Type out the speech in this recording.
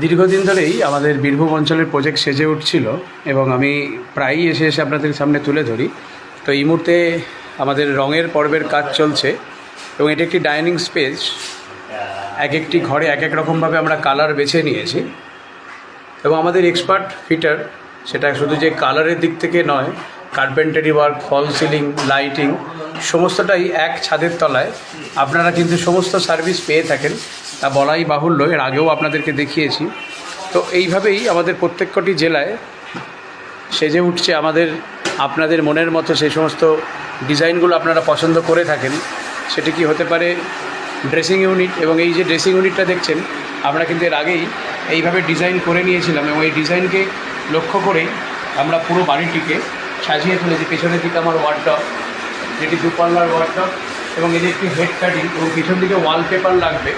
দীর্ঘদিন ধরেই আমাদের বীরভূম অঞ্চলের প্রজেক্ট সেজে উঠছিল এবং আমি প্রায়ই এসে এসে আপনাদের সামনে তুলে ধরি। তো এই মুহূর্তে আমাদের রঙের পর্বের কাজ চলছে এবং এটি একটি ডাইনিং স্পেস। এক একটি ঘরে এক এক রকমভাবে আমরা কালার বেছে নিয়েছি এবং আমাদের এক্সপার্ট ফিটার সেটা শুধু যে কালারের দিক থেকে নয়, কার্পেন্টারি ওয়ার্ক, ফল সিলিং, লাইটিং সমস্তটাই এক ছাদের তলায় আপনারা কিন্তু সমস্ত সার্ভিস পেয়ে থাকেন, তা বলাই বাহুল্য। এর আগেও আপনাদেরকে দেখিয়েছি। তো এইভাবেই আমাদের প্রত্যেকটি জেলায় সেজে উঠছে আপনাদের মনের মতো সেই সমস্ত ডিজাইনগুলো আপনারা পছন্দ করে থাকেন। সেটি কি হতে পারে ড্রেসিং ইউনিট, এবং এই যে ড্রেসিং ইউনিটটা দেখছেন আমরা কিন্তু এর আগেই এইভাবে ডিজাইন করে নিয়েছিলাম এবং এই ডিজাইনকে লক্ষ্য করেই আমরা পুরো বাড়িটিকে সাজিয়ে তুলেছি। পেছনের দিকে আমার ওয়ার্ডটপ, যেটি দুপাল্লার ওয়ার্ডটপ, এবং এদের একটি হেড কাটিং এবং পিছন দিকে ওয়ালপেপার লাগবে।